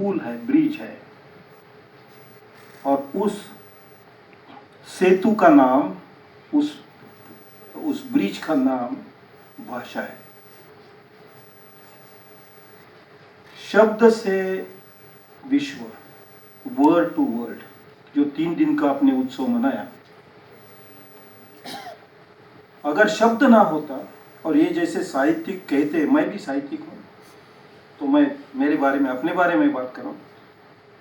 पुल है, ब्रिज है, और उस सेतु का नाम, उस ब्रिज का नाम भाषा है। शब्द से विश्व, वर्ड टू वर्ल्ड, जो 3 दिन का आपने उत्सव मनाया, अगर शब्द ना होता, और ये जैसे साहित्यिक कहते, मैं भी साहित्यिक हूँ, तो मैं मेरे बारे में, अपने बारे में बात कर रहा हूँ,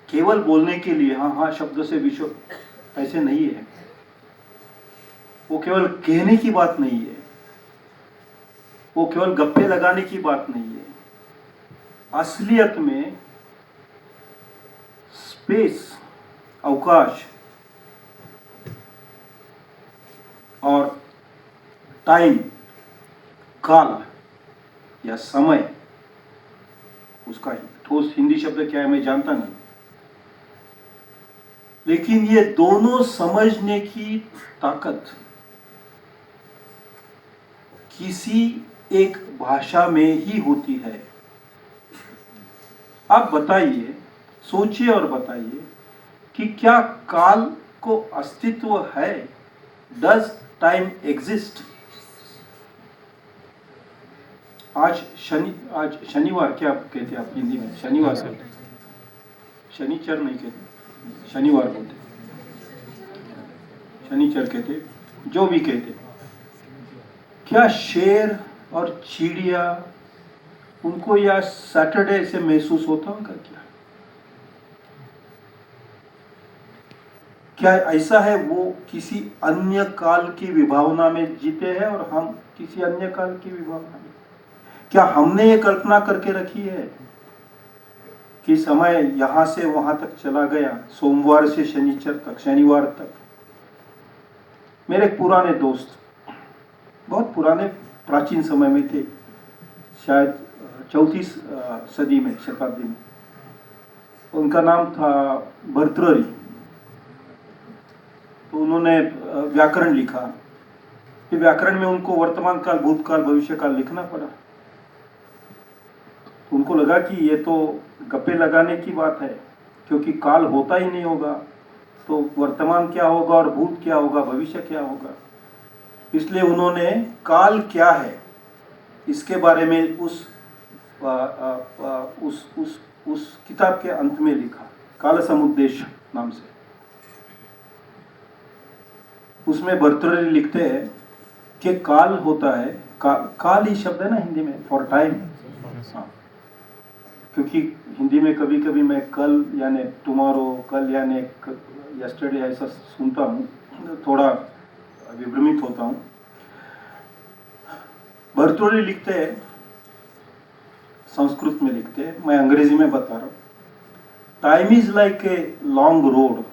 केवल बोलने के लिए हाँ हाँ शब्द से विश्व, ऐसे नहीं है। वो केवल कहने की बात नहीं है, वो केवल गप्पे लगाने की बात नहीं है। असलियत में स्पेस, अवकाश और टाइम, काल या समय, उसका ठोस हिंदी शब्द क्या है मैं जानता नहीं, लेकिन ये दोनों समझने की ताकत किसी एक भाषा में ही होती है। आप बताइए, सोचिए और बताइए कि क्या काल को अस्तित्व है? Does time exist? आज शनिवार क्या कहते हैं आप हिंदी में? शनिवार कहते हैं, शनिचर नहीं कहते, शनिवार बोलते, शनिचर कहते, जो भी कहते। क्या शेर और चिड़िया, उनको या सैटरडे से महसूस होता होगा क्या ऐसा है वो किसी अन्य काल की विभावना में जीते हैं और हम किसी अन्य काल की विभावना में? क्या हमने ये कल्पना करके रखी है कि समय यहां से वहां तक चला गया, सोमवार से शनिचर तक, शनिवार तक? मेरे पुराने दोस्त, बहुत पुराने, प्राचीन समय में थे, शायद 34 सदी में, शताब्दी में। उनका नाम था भर्तृहरि। तो उन्होंने व्याकरण लिखा। फिर व्याकरण में उनको वर्तमान काल, भूतकाल, भविष्य काल लिखना पड़ा। उनको लगा कि ये तो गप्पे लगाने की बात है, क्योंकि काल होता ही नहीं होगा, तो वर्तमान क्या होगा और भूत क्या होगा, भविष्य क्या होगा। इसलिए उन्होंने काल क्या है इसके बारे में उस किताब के अंत में लिखा, काल समुद्देश्य नाम से। उसमें भर्तृहरि लिखते हैं कि काल होता है, काल ही शब्द है ना हिंदी में फॉर टाइम। हाँ, क्योंकि हिंदी में कभी कभी मैं कल यानी टुमारो, कल यानी यस्टरडे ऐसा सुनता हूँ, थोड़ा विभ्रमित होता हूँ। भर्तृहरि लिखते हैं, संस्कृत में लिखते हैं, मैं अंग्रेजी में बता रहा हूँ। Time is like a long road,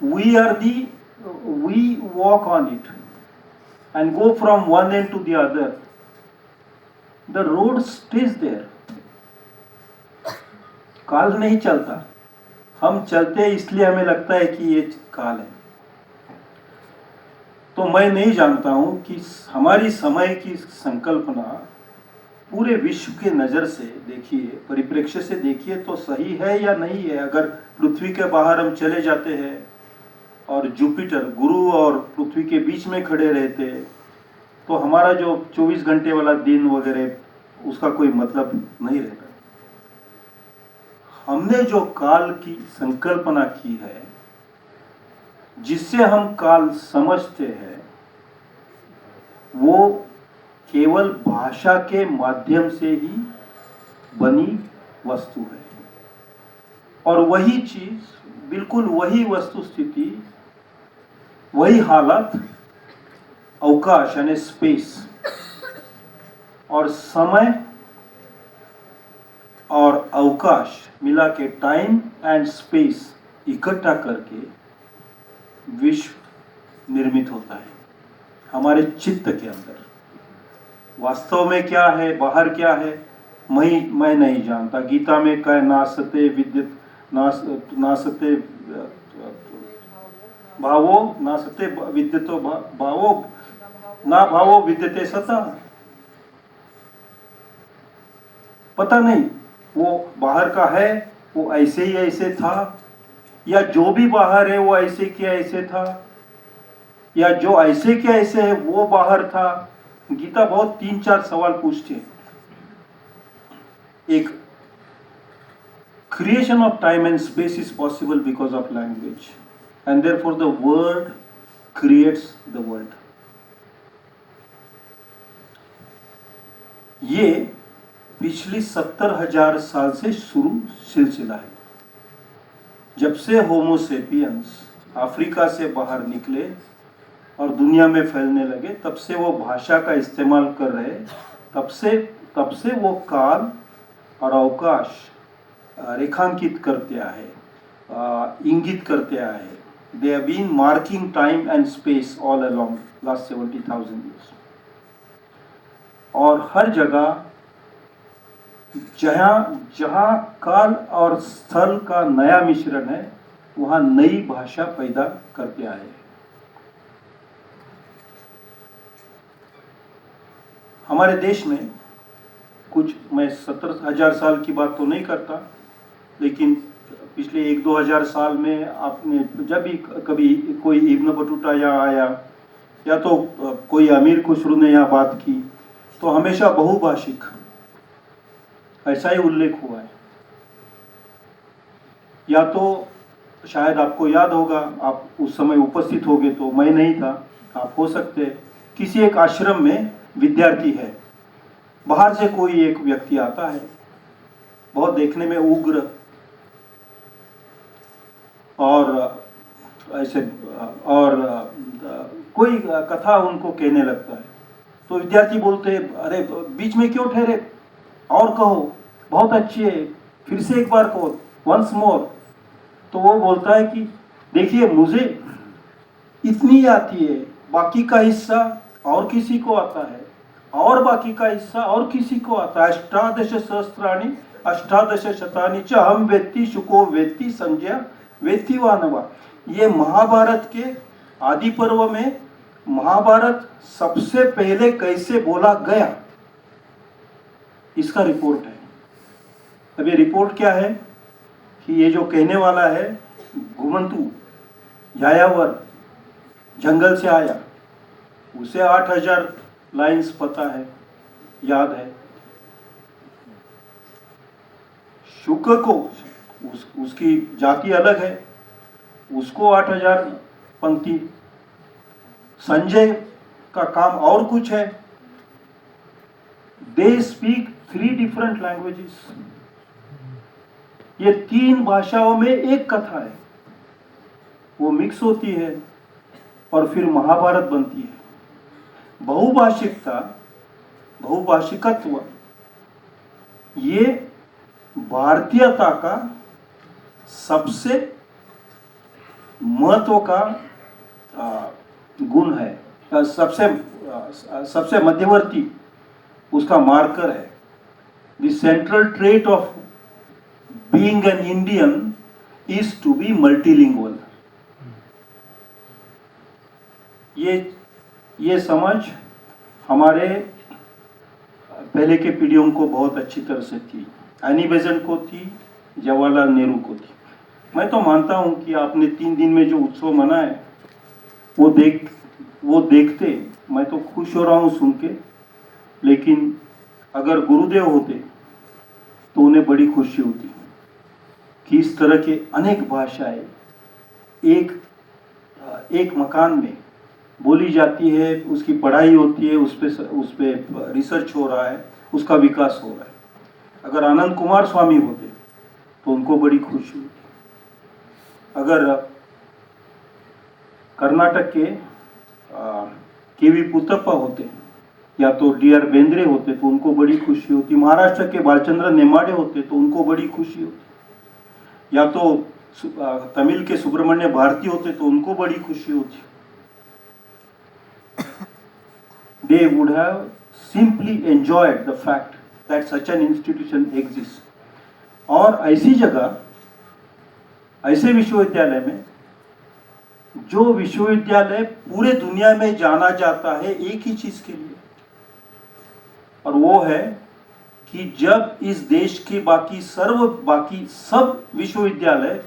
we walk on it and go from one end to the other. The road stays there. काल नहीं चलता, हम चलते इसलिए हमें लगता है कि ये काल है। तो मैं नहीं जानता हूं कि हमारी समय की संकल्पना पूरे विश्व के नजर से देखिए, परिप्रेक्ष्य से देखिए तो सही है या नहीं है। अगर पृथ्वी के बाहर हम चले जाते हैं और जुपिटर, गुरु और पृथ्वी के बीच में खड़े रहते, तो हमारा जो 24 घंटे वाला दिन वगैरह, उसका कोई मतलब नहीं रहेगा। हमने जो काल की संकल्पना की है, जिससे हम काल समझते हैं, वो केवल भाषा के माध्यम से ही बनी वस्तु है। और वही चीज, बिल्कुल वही वस्तु स्थिति, वही हालत, अवकाश यानी स्पेस और समय और अवकाश मिला के, टाइम एंड स्पेस इकट्ठा करके विश्व निर्मित होता है हमारे चित्त के अंदर। वास्तव में क्या है, बाहर क्या है, मैं नहीं जानता। गीता में क्या, नासते विद्युत, नासते भावो, नासते विद्युतो भावो, ना भावो विद्यते सता। पता नहीं वो बाहर का है, वो ऐसे ही ऐसे था, या जो भी बाहर है वो ऐसे क्या ऐसे था, या जो ऐसे क्या ऐसे है वो बाहर था। गीता बहुत 3-4 सवाल पूछती है। एक creation of time and space is possible because of language, and therefore the word creates the world. ये पिछली 70,000 साल से शुरू सिलसिला है। जब से होमो सेपियंस अफ्रीका से बाहर निकले और दुनिया में फैलने लगे, तब से वो भाषा का इस्तेमाल कर रहे। तब से वो काल और अवकाश रेखांकित करते आए, इंगित करते आए। They have been marking time and space all along last 70,000 years। और हर जगह जहां काल और स्थल का नया मिश्रण है, वहां नई भाषा पैदा करते आए। हमारे देश में कुछ, मैं 70,000 साल की बात तो नहीं करता, लेकिन पिछले 1-2 हजार साल में आपने जब भी कभी कोई इब्न बटूता यहाँ आया या तो कोई अमीर खुसरू ने यहाँ बात की, तो हमेशा बहुभाषिक ऐसा ही उल्लेख हुआ है। या तो शायद आपको याद होगा, आप उस समय उपस्थित होगे, तो मैं नहीं था, आप हो सकते, किसी एक आश्रम में विद्यार्थी है, बाहर से कोई एक व्यक्ति आता है, बहुत देखने में उग्र और ऐसे, और कोई कथा उनको कहने लगता है। तो विद्यार्थी बोलते हैं, अरे बीच में क्यों ठहरे, और कहो, बहुत अच्छी है, फिर से एक बार कहो, वंस मोर। तो वो बोलता है कि देखिए, मुझे इतनी आती है, बाकी का हिस्सा और किसी को आता है, और बाकी का हिस्सा और किसी को आता है। अष्टादश सहस्त्राणि अष्टादश शतानि च हम वेत्ति शुको वेत्ति संज्ञा वेत्ति वानवा। ये महाभारत के आदि पर्व में महाभारत सबसे पहले कैसे बोला गया, इसका रिपोर्ट है। अब ये रिपोर्ट क्या है कि ये जो कहने वाला है, घुमंतु यायावर जंगल से आया, उसे 8,000 लाइन्स पता है, याद है। शुक को उसकी जाति अलग है, उसको 8,000 पंक्ति। संजय का काम और कुछ है। They speak 3 different languages. ये 3 भाषाओं में एक कथा है, वो मिक्स होती है और फिर महाभारत बनती है। बहुभाषिकता, बहुभाषिकत्व, ये भारतीयता का सबसे महत्व का गुण है, सबसे मध्यवर्ती उसका मार्कर है। The central trait of being an Indian is to be multilingual. ये समझ हमारे पहले के पीढ़ियों को बहुत अच्छी तरह से थी। एनी बेसेंट को थी, जवाहरलाल नेहरू को थी। मैं तो मानता हूं कि आपने 3 दिन में जो उत्सव मनाए, वो देखते मैं तो खुश हो रहा हूं सुन के। लेकिन अगर गुरुदेव होते तो उन्हें बड़ी खुशी होती कि इस तरह के अनेक भाषाएं एक मकान में बोली जाती है, उसकी पढ़ाई होती है, उस पे रिसर्च हो रहा है, उसका विकास हो रहा है। अगर आनंद कुमार स्वामी होते तो उनको बड़ी खुशी होती। अगर कर्नाटक के केवी पुत्तप्पा होते या तो डी.आर. बेंद्रे होते तो उनको बड़ी खुशी होती। महाराष्ट्र के बालचंद्र नेमाड़े होते तो उनको बड़ी खुशी होती। या तो तमिल के सुब्रमण्य भारती होते तो उनको बड़ी खुशी होती। They would have simply enjoyed the fact that such an institution exists. और ऐसी जगह, ऐसे विश्वविद्यालय में, जो विश्वविद्यालय पूरे दुनिया में जाना जाता है एक ही चीज के लिए, और वो है कि जब इस देश के बाकी सब विश्वविद्यालय,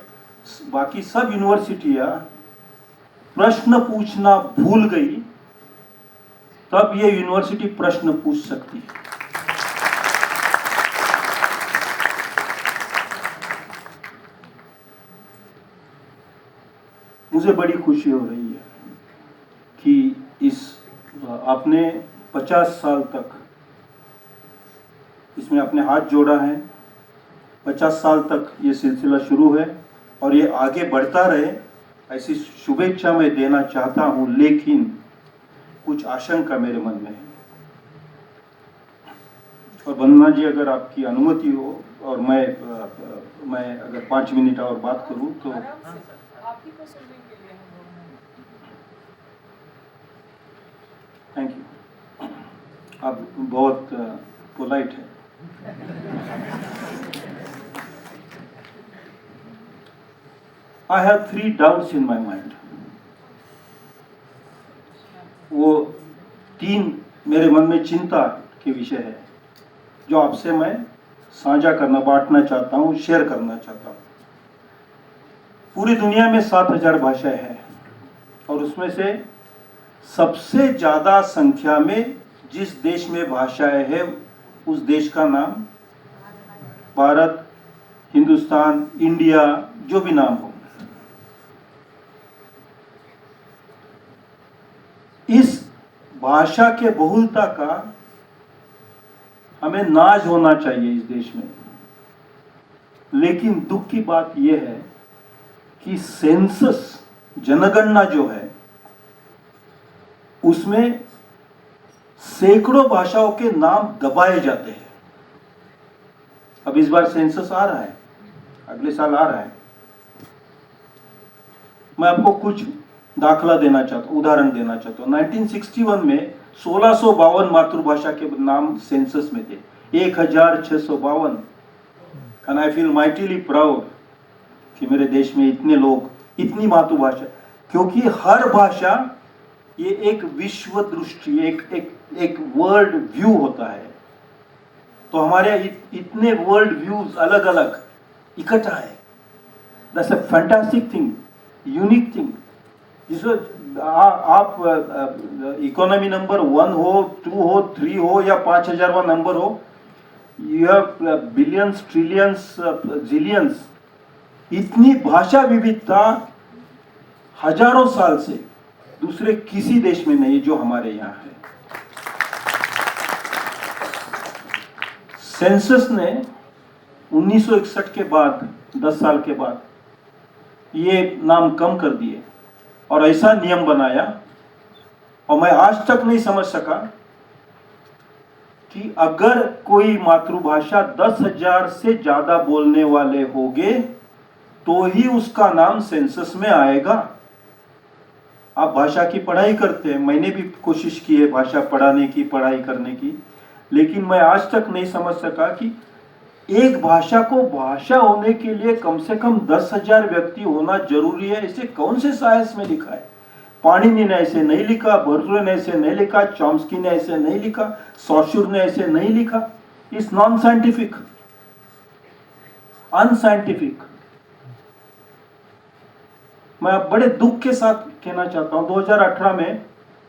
बाकी सब यूनिवर्सिटियां प्रश्न पूछना भूल गई, तब ये यूनिवर्सिटी प्रश्न पूछ सकती है। मुझे बड़ी खुशी हो रही है कि आपने 50 साल तक इसमें अपने हाथ जोड़ा है। 50 साल तक ये सिलसिला शुरू है और ये आगे बढ़ता रहे, ऐसी शुभेच्छा मैं देना चाहता हूं। लेकिन कुछ आशंका मेरे मन में है, और वंदना जी अगर आपकी अनुमति हो और मैं अगर 5 मिनट और बात करूं तो। थैंक यू, आप बहुत पोलाइट है। I have 3 doubts in my mind. वो 3 मेरे मन में चिंता के विषय है जो आपसे मैं साझा करना, बांटना चाहता हूँ, शेयर करना चाहता हूँ। पूरी दुनिया में 7000 भाषाएं हैं और उसमें से सबसे ज्यादा संख्या में जिस देश में भाषाएं हैं उस देश का नाम भारत, हिंदुस्तान, इंडिया, जो भी नाम हो। इस भाषा के बहुलता का हमें नाज होना चाहिए इस देश में। लेकिन दुख की बात यह है कि सेंसस, जनगणना जो है, उसमें सैकड़ों भाषाओं के नाम दबाए जाते हैं। अब इस बार सेंसस आ रहा है, अगले साल आ रहा है। मैं आपको कुछ दाखला देना चाहता हूं, उदाहरण देना चाहता हूं। 1961 में 1652 मातृभाषा के नाम सेंसस में थे, 1652। And I feel mightily proud कि मेरे देश में इतने लोग, इतनी मातृभाषा, क्योंकि हर भाषा ये एक विश्व दृष्टि, एक वर्ल्ड व्यू होता है। तो हमारे इतने वर्ल्ड व्यूज अलग अलग इकट्ठा है। That's a fantastic thing, unique thing. जिसमें आप इकोनॉमी नंबर 1 हो, 2 हो, 3 हो या 5000वां नंबर हो, you have billions, trillions, zillions. इतनी भाषा विविधता हजारों साल से दूसरे किसी देश में नहीं जो हमारे यहाँ है। सेंसस ने 1961 के बाद, 10 साल के बाद, ये नाम कम कर दिए और ऐसा नियम बनाया, और मैं आज तक नहीं समझ सका कि अगर कोई मातृभाषा 10,000 से ज्यादा बोलने वाले होंगे तो ही उसका नाम सेंसस में आएगा। आप भाषा की पढ़ाई करते हैं, मैंने भी कोशिश की है भाषा पढ़ाने की, पढ़ाई करने की, लेकिन मैं आज तक नहीं समझ सका कि एक भाषा को भाषा होने के लिए कम से कम 10,000 व्यक्ति होना जरूरी है। इसे कौन से साइंस में लिखा है? पाणिनि ने ऐसे नहीं लिखा, बर्जुए ने ऐसे नहीं लिखा, चॉम्स्की ने ऐसे नहीं लिखा, सॉशुर ने ऐसे नहीं लिखा। It's non scientific, unscientific. मैं बड़े दुख के साथ कहना चाहता हूं,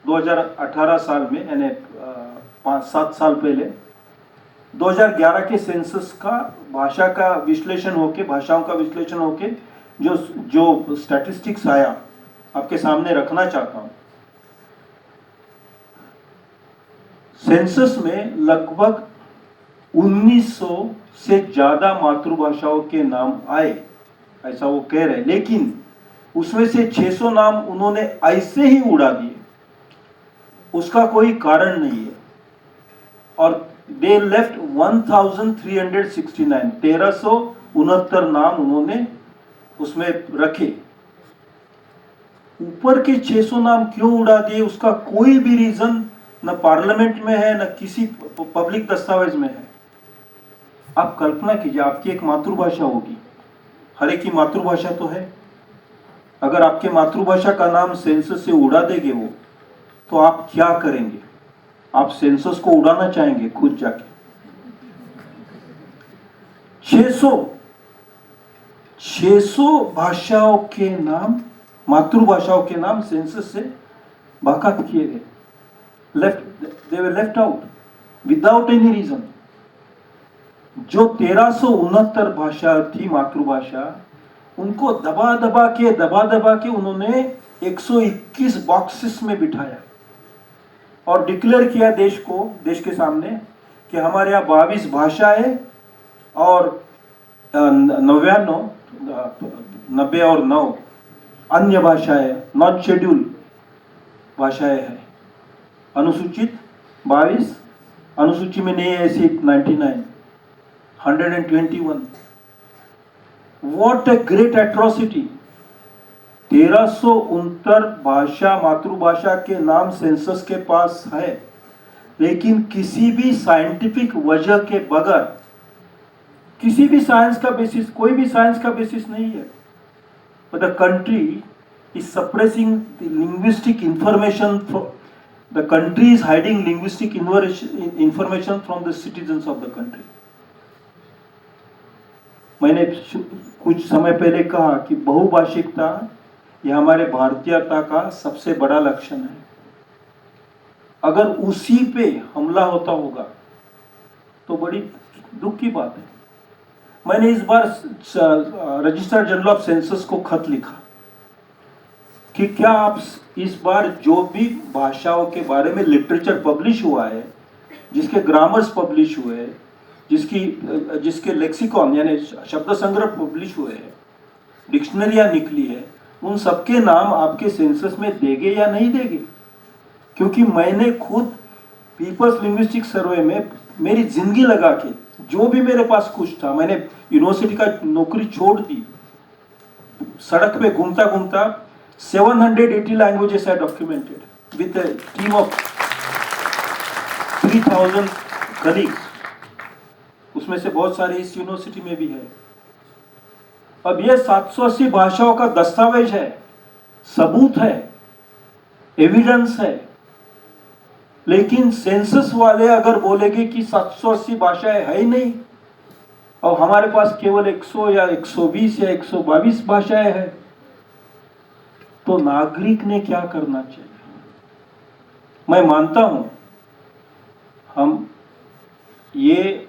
2018 साल में, यानी 5-7 साल पहले, 2011 के सेंसस का भाषा का विश्लेषण होके, भाषाओं का विश्लेषण होके जो स्टैटिस्टिक्स आया, आपके सामने रखना चाहता हूं। सेंसस में लगभग 1900 से ज्यादा मातृभाषाओं के नाम आए, ऐसा वो कह रहे, लेकिन उसमें से 600 नाम उन्होंने ऐसे ही उड़ा दिए, उसका कोई कारण नहीं है। और दे लेफ्ट 1369, 1369 नाम उन्होंने उसमें रखे। ऊपर के 600 नाम क्यों उड़ा दिए, उसका कोई भी रीजन न पार्लियामेंट में है, न किसी पब्लिक दस्तावेज में है। आप कल्पना कीजिए, आपकी एक मातृभाषा होगी, हर एक की मातृभाषा तो है। अगर आपके मातृभाषा का नाम सेंसस से उड़ा देंगे वो, तो आप क्या करेंगे? आप सेंसस को उड़ाना चाहेंगे खुद जाके? 600 भाषाओं के नाम, मातृभाषाओं के नाम सेंसस से बाकात किए गए, they were left out without any reason. जो 1369 भाषा थी मातृभाषा, उनको दबा दबा के उन्होंने 121 बॉक्सेस में बिठाया और डिक्लेयर किया देश के सामने कि हमारे यहाँ 22 भाषाएं और 90 और 9 अन्य भाषाएं, नॉन शेड्यूल भाषाएं हैं। अनुसूचित 22, अनुसूची में नहीं है ऐसी 99, 121। What a great atrocity. 1369 भाषा, मातृभाषा के नाम सेंसस के पास है, लेकिन किसी भी साइंटिफिक वजह के बगैर, किसी भी साइंस का बेसिस, कोई भी साइंस का बेसिस नहीं है, the country is suppressing the linguistic information, the country is hiding linguistic information from the citizens of the country. मैंने कुछ समय पहले कहा कि बहुभाषिकता यह हमारे भारतीयता का सबसे बड़ा लक्षण है। अगर उसी पे हमला होता होगा तो बड़ी दुख की बात है। मैंने इस बार रजिस्ट्रार जनरल ऑफ सेंसस को खत लिखा कि क्या आप इस बार जो भी भाषाओं के बारे में लिटरेचर पब्लिश हुआ है, जिसके ग्रामर्स पब्लिश हुए हैं, जिसके लेक्सिकॉन यानी शब्द संग्रह पब्लिश हुए हैं, डिक्शनरियां निकली है, उन सबके नाम आपके सेंसस में देंगे या नहीं देंगे? क्योंकि मैंने खुद पीपल्स लिंग्विस्टिक सर्वे में मेरी जिंदगी लगा के जो भी मेरे पास कुछ था, मैंने यूनिवर्सिटी का नौकरी छोड़ दी, सड़क पे घूमता घूमता 780 languages I documented with a team of 3000 colleagues. उसमें से बहुत सारे इस यूनिवर्सिटी में भी है। अब यह 780 भाषाओं का दस्तावेज है, सबूत है, एविडेंस है, लेकिन सेंसस वाले अगर बोलेंगे कि 780 भाषाएं है ही नहीं और हमारे पास केवल 100 या 120 या 122 भाषाएं हैं, तो नागरिक ने क्या करना चाहिए? मैं मानता हूं हम ये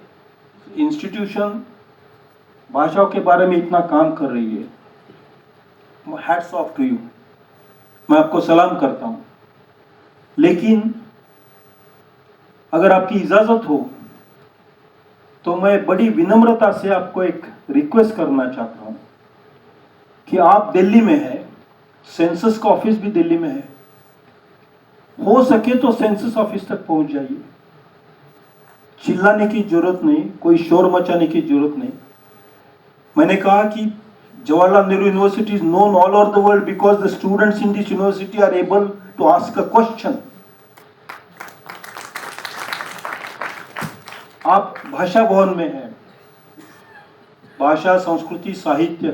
इंस्टीट्यूशन भाषाओं के बारे में इतना काम कर रही है, हैट्स ऑफ टू यू, मैं आपको सलाम करता हूं। लेकिन अगर आपकी इजाजत हो तो मैं बड़ी विनम्रता से आपको एक रिक्वेस्ट करना चाहता हूं कि आप दिल्ली में है, सेंसस का ऑफिस भी दिल्ली में है, हो सके तो सेंसस ऑफिस तक पहुंच जाइए। चिल्लाने की जरूरत नहीं, कोई शोर मचाने की जरूरत नहीं। मैंने कहा कि Jawaharlal Nehru university is known all over the world because the students in this university are able to ask a question. आप भाषा भवन में हैं, भाषा, संस्कृति, साहित्य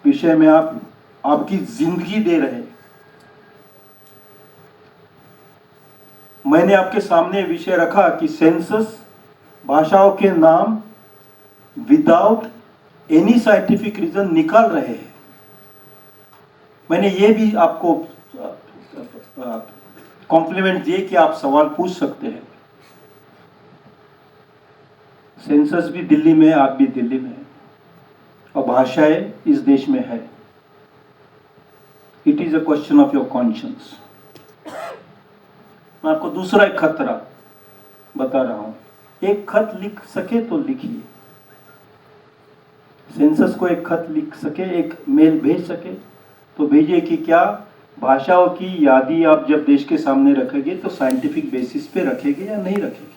विषय में आप आपकी जिंदगी दे रहे हैं। मैंने आपके सामने विषय रखा कि सेंसस भाषाओं के नाम विदाउट एनी साइंटिफिक रीजन निकाल रहे हैं। मैंने ये भी आपको कॉम्प्लीमेंट दिए कि आप सवाल पूछ सकते हैं। सेंसस भी दिल्ली में है, आप भी दिल्ली में है, और भाषाएं इस देश में है। It is a question of your conscience. मैं आपको दूसरा एक खतरा बता रहा हूं। एक खत लिख सके तो लिखिए, सेंसस को एक खत लिख सके, एक मेल भेज सके तो भेजिए कि क्या भाषाओं की यादी आप जब देश के सामने रखेंगे तो साइंटिफिक बेसिस पे रखेंगे या नहीं रखेंगे।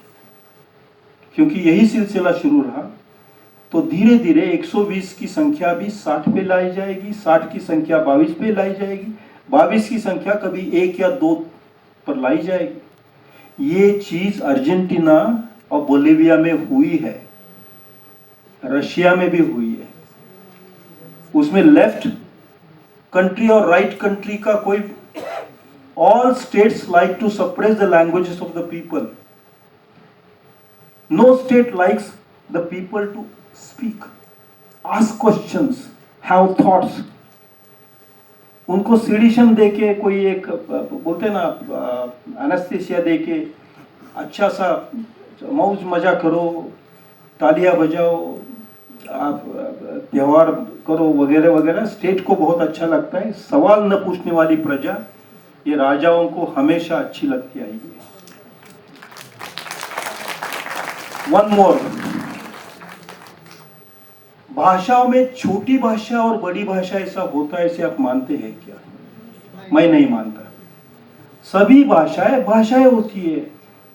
क्योंकि यही सिलसिला शुरू रहा तो धीरे धीरे 120 की संख्या भी 60 पे लाई जाएगी, 60 की संख्या 22 पे लाई जाएगी, 22 की संख्या कभी 1 या 2 पर लाई जाएगी। ये चीज अर्जेंटीना और बोलिविया में हुई है, रशिया में भी हुई है। उसमें लेफ्ट कंट्री और राइट कंट्री का कोई, all states like to suppress the languages of the people. No state likes the people to speak, ask questions, have thoughts. उनको सीडिशन दे के कोई एक बोलते ना एनेस्थीसिया दे के अच्छा सा मौज मजा करो, तालियां बजाओ, आप त्यौहार करो वगैरह वगैरह, स्टेट को बहुत अच्छा लगता है। सवाल न पूछने वाली प्रजा ये राजाओं को हमेशा अच्छी लगती आई है। वन मोर, भाषाओं में छोटी भाषा और बड़ी भाषा ऐसा होता है, ऐसे आप मानते हैं क्या? मैं नहीं मानता। सभी भाषाएं भाषाएं होती है।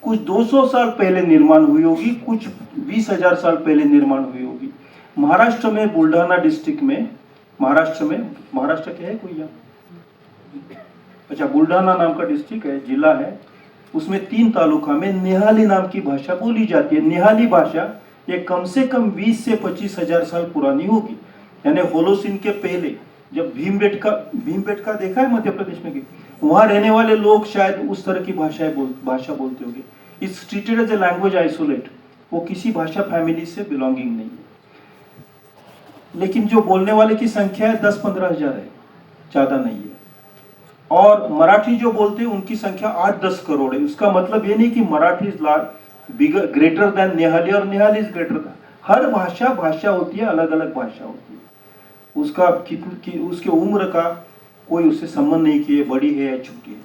कुछ 200 साल पहले निर्माण हुई होगी, कुछ 20,000 साल पहले निर्माण हुई होगी। महाराष्ट्र में बुल्ढाना डिस्ट्रिक्ट में, महाराष्ट्र के है कोई यहाँ? अच्छा, बुल्ढाना नाम का डिस्ट्रिक्ट है, जिला है, उसमें 3 तालुका में निहाली नाम की भाषा बोली जाती है। निहाली भाषा ये कम से कम 20 से 25,000 साल पुरानी होगी। यानी होलोसिन के पहले, जब भीमबेटका देखा है मध्य प्रदेश में, वहां रहने वाले लोग शायद उस तरह की भाषा बोलते होंगे। It's treated as a language isolate, वो किसी भाषा फैमिली से बिलोंगिंग नहीं है। लेकिन जो बोलने वाले की संख्या है 10-15 हजार है, ज्यादा नहीं है। और मराठी जो बोलते हैं उनकी संख्या 8-10 करोड़ है। उसका मतलब ये नहीं कि Marathi is bigger greater than Nihali और निहाली इज ग्रेटर देन। हर भाषा होती है, अलग अलग भाषा होती है। उसका उसके उम्र का कोई उससे संबंध नहीं कि ये बड़ी है या छोटी है।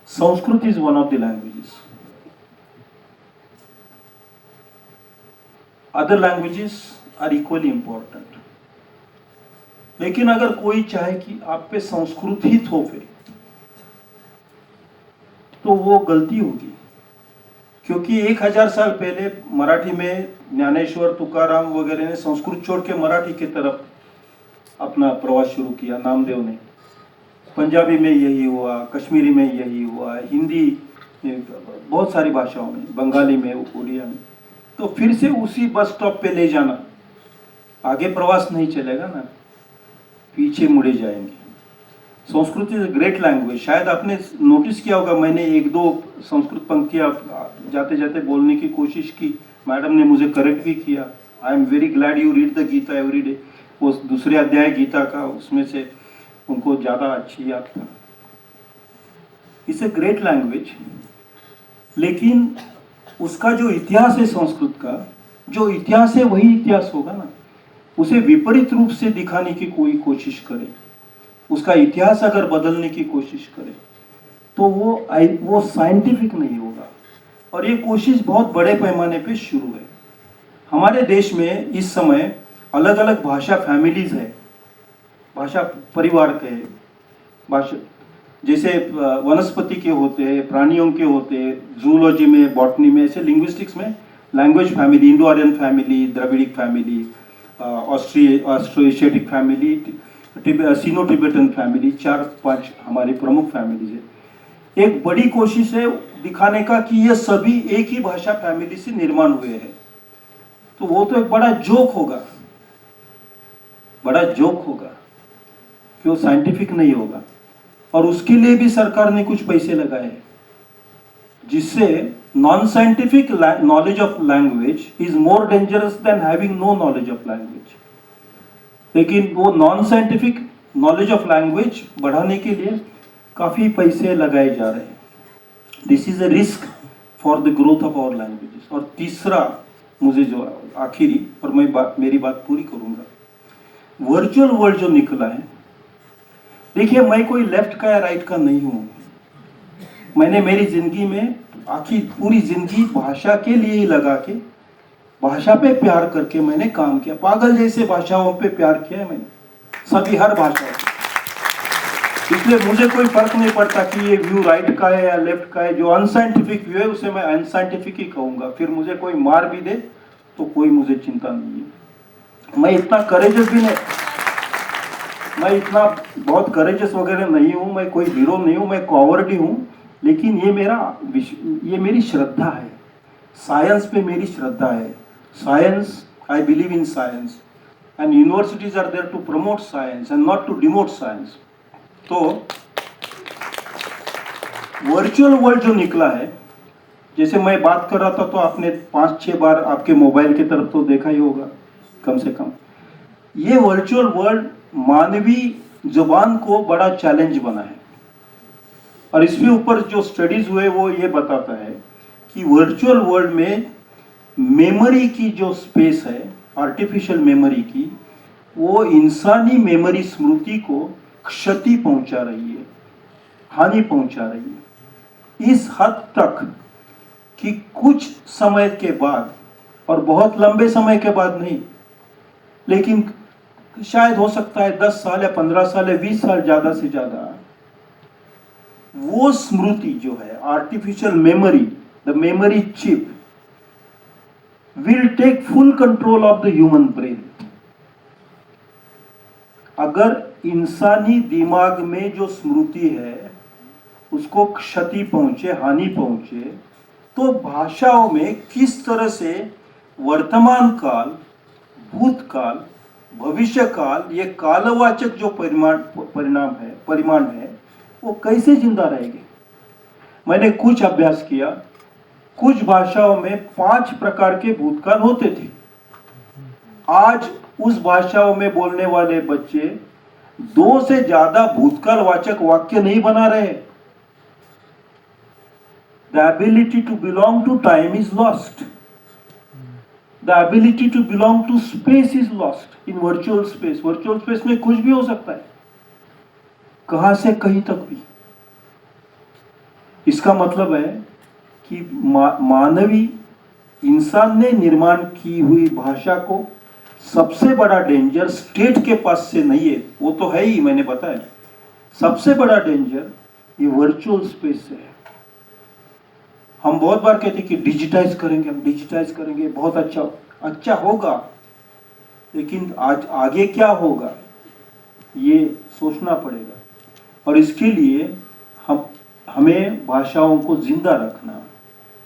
Sanskrit is one of the languages. Other languages are equally important. लेकिन अगर कोई चाहे कि आप पे संस्कृत ही थोपे तो वो गलती होगी, क्योंकि 1000 साल पहले मराठी में ज्ञानेश्वर, तुकाराम वगैरह ने संस्कृत छोड़ के मराठी की तरफ अपना प्रवास शुरू किया। नामदेव ने, पंजाबी में यही हुआ, कश्मीरी में यही हुआ, हिंदी, बहुत सारी भाषाओं में, बंगाली में, उड़िया में। तो फिर से उसी बस स्टॉप पे ले जाना, आगे प्रवास नहीं चलेगा ना, पीछे मुड़े जाएंगे। Sanskrit is great language. शायद आपने नोटिस किया होगा, मैंने 1-2 संस्कृत पंक्तियां जाते जाते बोलने की कोशिश की, मैडम ने मुझे करेक्ट भी किया। I am very glad you read the Gita every day. वो दूसरे अध्याय गीता का, उसमें से उनको ज़्यादा अच्छी याद था। इट्स ए ग्रेट लैंग्वेज, लेकिन उसका जो इतिहास है संस्कृत का, जो इतिहास है वही इतिहास होगा ना। उसे विपरीत रूप से दिखाने की कोई कोशिश करे, उसका इतिहास अगर बदलने की कोशिश करे तो वो साइंटिफिक नहीं होगा। और ये कोशिश बहुत बड़े पैमाने पे शुरू है। हमारे देश में इस समय अलग अलग भाषा फैमिलीज है, भाषा परिवार के भाषा, जैसे वनस्पति के होते हैं, प्राणियों के होते हैं, जूलॉजी में, बॉटनी में, ऐसे लिंग्विस्टिक्स में language family, Indo Aryan family, Dravidic family, Austro Asiatic family, Sino Tibetan family, 4-5 हमारी प्रमुख फैमिलीज है। एक बड़ी कोशिश है दिखाने का कि ये सभी एक ही भाषा फैमिली से निर्माण हुए हैं। तो वो तो एक बड़ा जोक होगा, कि वो साइंटिफिक नहीं होगा। और उसके लिए भी सरकार ने कुछ पैसे लगाए, जिससे non scientific knowledge of language is more dangerous than having no knowledge of language. लेकिन वो non scientific knowledge of language बढ़ाने के लिए काफी पैसे लगाए जा रहे हैं। This is a risk for the growth of our languages. और तीसरा, मुझे जो आखिरी, और मैं मेरी बात पूरी करूंगा, वर्चुअल वर्ल्ड जो निकला है, देखिए मैं कोई लेफ्ट का या राइट का नहीं हूं। मैंने मेरी जिंदगी में आखिर पूरी जिंदगी भाषा के लिए ही लगा के, भाषा पे प्यार करके मैंने काम किया। पागल जैसे भाषाओं पे प्यार किया है मैंने, सभी, हर भाषा। इसलिए मुझे कोई फर्क नहीं पड़ता कि ये व्यू राइट का है या लेफ्ट का है। जो अनसाइंटिफिक व्यू है उसे मैं अनसाइंटिफिक ही कहूंगा। फिर मुझे कोई मार भी दे तो कोई मुझे चिंता नहीं है। मैं इतना करेजस भी नहीं, मैं इतना बहुत करेजस वगैरह नहीं हूँ, मैं कोई हीरो नहीं हूँ, मैं कॉवर्ड ही हूँ। लेकिन ये मेरी श्रद्धा है, साइंस पे मेरी श्रद्धा है। Science, I believe in science, and universities are there to promote science and not to demote science. तो वर्चुअल वर्ल्ड जो निकला है, जैसे मैं बात कर रहा था तो आपने 5-6 बार आपके मोबाइल की तरफ तो देखा ही होगा कम से कम। ये वर्चुअल वर्ल्ड मानवीय जुबान को बड़ा चैलेंज बना है, और इसके ऊपर जो स्टडीज हुए वो ये बताता है कि वर्चुअल वर्ल्ड में मेमोरी की जो स्पेस है, आर्टिफिशियल मेमोरी की, वो इंसानी मेमोरी स्मृति को क्षति पहुंचा रही है, हानि पहुंचा रही है इस हद तक कि कुछ समय के बाद, और बहुत लंबे समय के बाद नहीं, लेकिन शायद हो सकता है 10 साल या 15 साल या 20 साल ज़्यादा से ज़्यादा, वो स्मृति जो है artificial memory, the memory chip will take full control of the human brain. अगर इंसानी दिमाग में जो स्मृति है उसको क्षति पहुंचे, हानि पहुंचे, तो भाषाओं में किस तरह से वर्तमान काल, भूतकाल, भविष्य काल, ये कालवाचक जो परिमाण है वो कैसे जिंदा रहेंगे। मैंने कुछ अभ्यास किया, कुछ भाषाओं में 5 प्रकार के भूतकाल होते थे। आज उस भाषाओं में बोलने वाले बच्चे 2 से ज्यादा भूतकालवाचक वाक्य नहीं बना रहे। The ability to belong to time is lost. The ability to belong to space is lost in virtual space. Virtual space में कुछ भी हो सकता है, कहां से कहीं तक भी। इसका मतलब है कि मानवी इंसान ने निर्माण की हुई भाषा को सबसे बड़ा डेंजर स्टेट के पास से नहीं है, वो तो है ही, मैंने बताया। सबसे बड़ा डेंजर ये वर्चुअल स्पेस से है। हम बहुत बार कहते हैं कि डिजिटाइज करेंगे, हम डिजिटाइज करेंगे, बहुत अच्छा होगा, लेकिन आज आगे क्या होगा ये सोचना पड़ेगा। और इसके लिए हमें भाषाओं को जिंदा रखना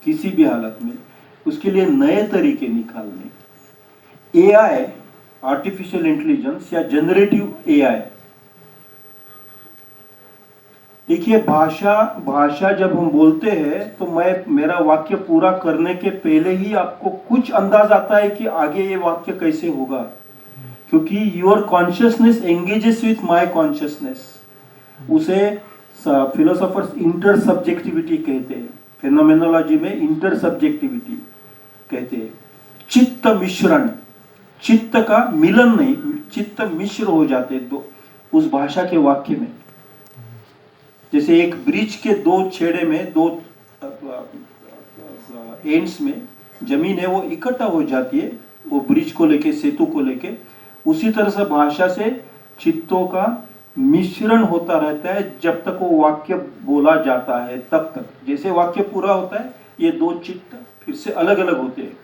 किसी भी हालत में, उसके लिए नए तरीके निकालने। एआई, आर्टिफिशियल इंटेलिजेंस या जनरेटिव एआई, देखिए भाषा जब हम बोलते हैं तो मेरा वाक्य पूरा करने के पहले ही आपको कुछ अंदाज आता है कि आगे ये वाक्य कैसे होगा, क्योंकि your consciousness engages with my consciousness. उसे फिलोसोफर्स इंटरसब्जेक्टिविटी कहते हैं, फेनोमेनोलॉजी में इंटरसब्जेक्टिविटी कहते हैं। चित्त मिश्रण, चित्त का मिलन नहीं, चित्त मिश्र हो जाते दो उस भाषा के वाक्य में। जैसे एक ब्रिज के 2 छेड़े में, 2 एंड्स में जमीन है वो इकट्ठा हो जाती है, वो ब्रिज को लेके, सेतु को लेके। उसी तरह से भाषा से चित्तों का मिश्रण होता रहता है जब तक वो वाक्य बोला जाता है, तब तक। जैसे वाक्य पूरा होता है ये 2 चित्त फिर से अलग अलग होते हैं।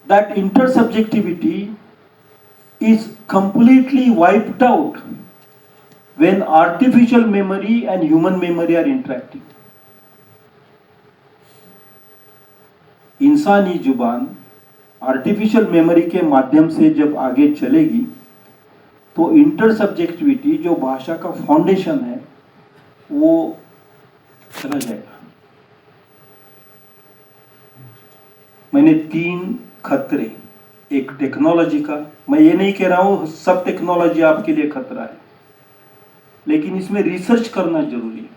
That intersubjectivity is completely wiped out when artificial memory and human memory are interacting. इंसानी जुबान आर्टिफिशियल मेमोरी के माध्यम से जब आगे चलेगी तो इंटरसब्जेक्टिविटी जो भाषा का फाउंडेशन है वो चला जाएगा। मैंने 3 खतरे, एक टेक्नोलॉजी का, मैं ये नहीं कह रहा हूं सब टेक्नोलॉजी आपके लिए खतरा है, लेकिन इसमें रिसर्च करना जरूरी है।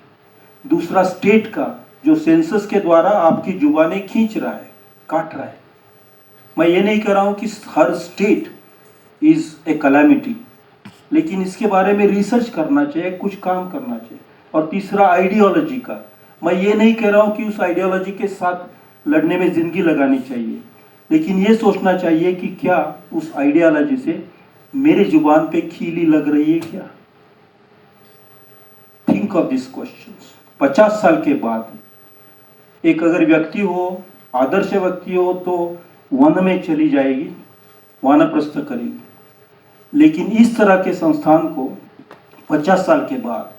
दूसरा स्टेट का, जो सेंसस के द्वारा आपकी जुबानें खींच रहा है, काट रहा है। मैं ये नहीं कह रहा हूं कि हर स्टेट इज ए कैलामिटी, लेकिन इसके बारे में रिसर्च करना चाहिए, कुछ काम करना चाहिए। और तीसरा आइडियोलॉजी का, मैं ये नहीं कह रहा हूं कि उस आइडियोलॉजी के साथ लड़ने में जिंदगी लगानी चाहिए, लेकिन ये सोचना चाहिए कि क्या उस आइडियोलॉजी से मेरे जुबान पे खीली लग रही है क्या। Think of this questions. 50 साल के बाद एक अगर व्यक्ति हो, आदर्श व्यक्ति हो, तो वन में चली जाएगी, वानप्रस्थ करेगी। लेकिन इस तरह के संस्थान को 50 साल के बाद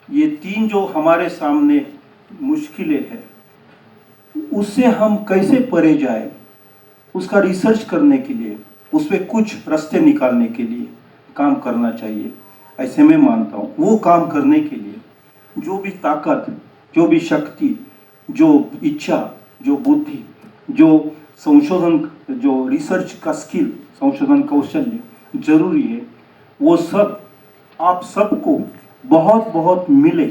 ये 3 जो हमारे सामने मुश्किलें हैं, उससे हम कैसे परे जाए, उसका रिसर्च करने के लिए, उस पर कुछ रास्ते निकालने के लिए काम करना चाहिए, ऐसे मैं मानता हूँ। वो काम करने के लिए जो भी ताकत, जो भी शक्ति, जो इच्छा, जो बुद्धि, जो संशोधन, जो रिसर्च का स्किल, संशोधन कौशल्य जरूरी है, वो सब आप सबको बहुत बहुत मिले,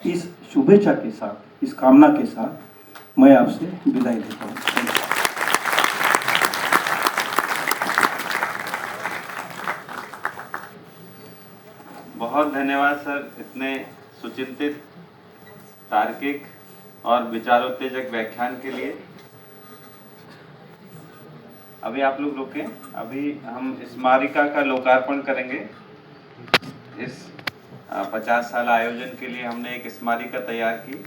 इस शुभेच्छा के साथ, इस कामना के साथ मैं आपसे विदाई देता हूँ। बहुत धन्यवाद सर, इतने सुचिंतित, तार्किक और विचारोत्तेजक व्याख्यान के लिए। अभी आप लोग रुकें, अभी हम स्मारिका का लोकार्पण करेंगे। इस 50 साल आयोजन के लिए हमने एक स्मारिका तैयार की।